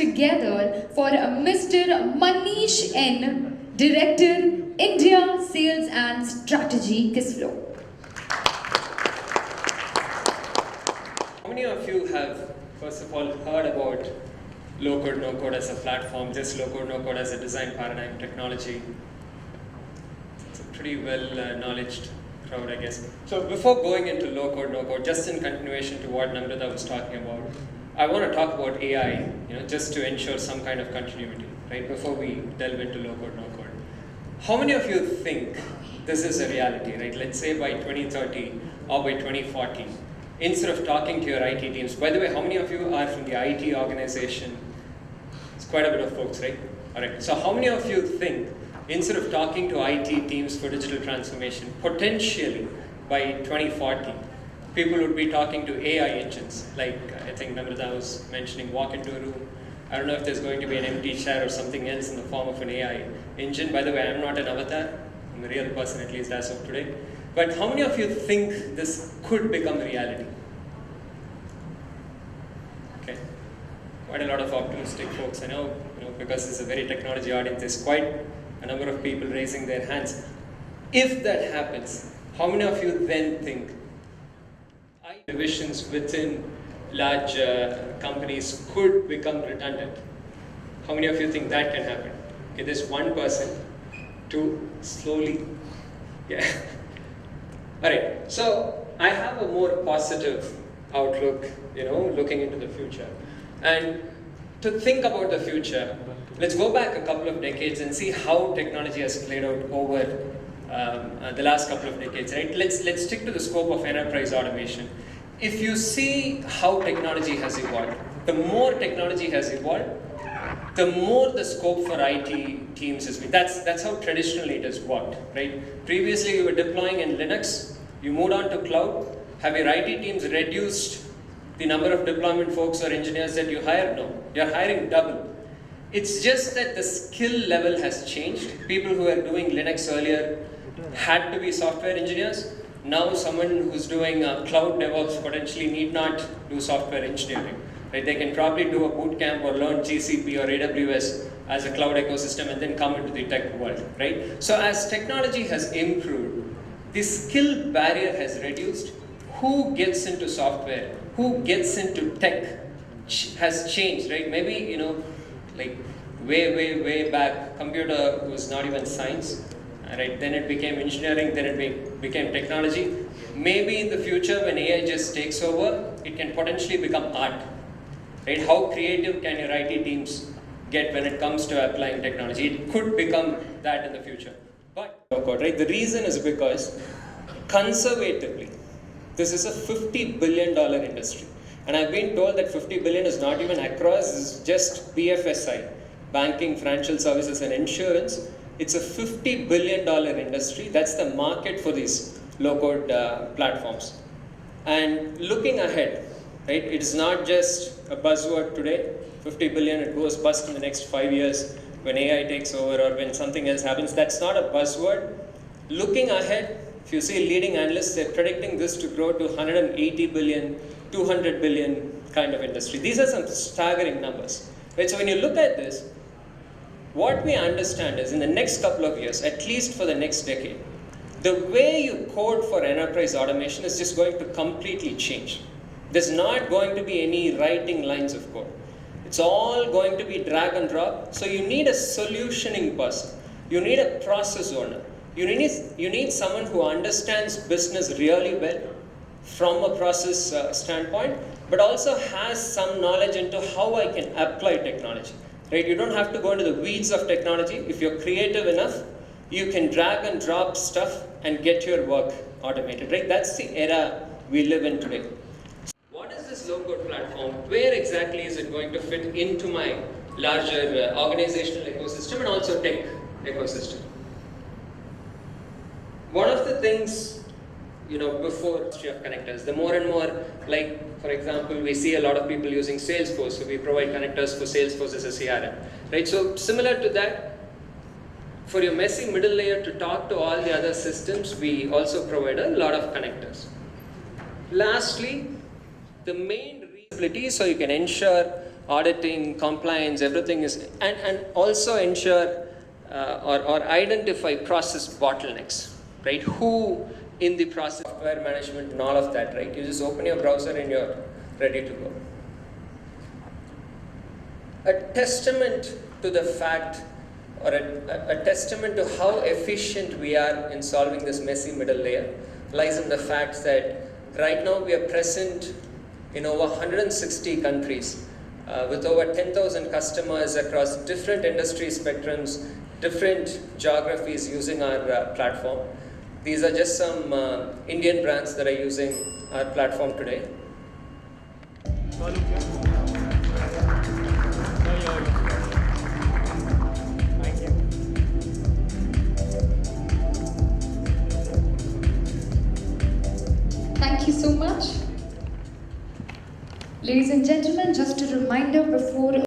together for Mr. Manish N, Director, India Sales and Strategy, Kissflow. How many of you have, first of all, heard about low-code, no-code as a platform, just low-code, no-code as a design paradigm technology? It's a pretty well-knowledged crowd, I guess. So before going into low-code, no-code, just in continuation to what Namrata was talking about, I want to talk about AI, just to ensure some kind of continuity, right, before we delve into low-code, no-code. How many of you think this is a reality, right? Let's say by 2030 or by 2040, instead of talking to your IT teams, by the way, how many of you are from the IT organization? It's quite a bit of folks, right? All right. So how many of you think instead of talking to IT teams for digital transformation, potentially by 2040, people would be talking to AI engines, like I think Namrata was mentioning, walk into a room. I don't know if there's going to be an empty chair or something else in the form of an AI engine. By the way, I'm not an avatar. I'm a real person, at least as of today. But how many of you think this could become reality? Okay, quite a lot of optimistic folks. I know, because it's a very technology audience, there's quite a number of people raising their hands. If that happens, how many of you then think divisions within large companies could become redundant? How many of you think that can happen? Okay, there's one person, two, slowly, yeah. All right, so I have a more positive outlook, looking into the future. And to think about the future, let's go back a couple of decades and see how technology has played out over the last couple of decades, right? Let's stick to the scope of enterprise automation. If you see how technology has evolved, the more technology has evolved, the more the scope for IT teams has been. That's how traditionally it has worked, right? Previously, you were deploying in Linux, you moved on to cloud. Have your IT teams reduced the number of deployment folks or engineers that you hire? No, you're hiring double. It's just that the skill level has changed. People who were doing Linux earlier had to be software engineers. Now someone who's doing cloud DevOps potentially need not do software engineering. Right? They can probably do a boot camp or learn GCP or AWS as a cloud ecosystem and then come into the tech world. Right? So as technology has improved, the skill barrier has reduced. Who gets into software, who gets into tech has changed. Right? Maybe, like way back, computer was not even science. Right? Then it became engineering, then it became technology. Maybe in the future when AI just takes over, it can potentially become art. Right? How creative can your IT teams get when it comes to applying technology? It could become that in the future. But right? The reason is because conservatively, this is a $50 billion industry. And I've been told that 50 billion is not even across, it's just BFSI, banking, financial services and insurance. It's a $50 billion industry. That's the market for these low-code platforms. And looking ahead, right, it's not just a buzzword today, 50 billion, it goes bust in the next 5 years when AI takes over or when something else happens. That's not a buzzword. Looking ahead, if you see leading analysts, they're predicting this to grow to 180 billion, 200 billion kind of industry. These are some staggering numbers. Right? So when you look at this, what we understand is in the next couple of years, at least for the next decade, the way you code for enterprise automation is just going to completely change. There's not going to be any writing lines of code. It's all going to be drag and drop. So you need a solutioning person. You need a process owner. You need someone who understands business really well from a process standpoint, but also has some knowledge into how I can apply technology. Right? You don't have to go into the weeds of technology. If you're creative enough, you can drag and drop stuff and get your work automated. Right? That's the era we live in today. What is this low-code platform? Where exactly is it going to fit into my larger organizational ecosystem and also tech ecosystem? One of the things, before history of connectors, the more and more, like, for example, we see a lot of people using Salesforce, so we provide connectors for Salesforce as a CRM, right? So similar to that, for your messy middle layer to talk to all the other systems, we also provide a lot of connectors. Lastly, the main reusability, so you can ensure auditing, compliance, everything is, and also ensure or identify process bottlenecks, right? Who in the process, software management and all of that, right? You just open your browser and you're ready to go. A testament to the fact, or a testament to how efficient we are in solving this messy middle layer lies in the fact that right now we are present in over 160 countries with over 10,000 customers across different industry spectrums, different geographies using our platform. These are just some Indian brands that are using our platform today. Thank you so much. Ladies and gentlemen, just a reminder before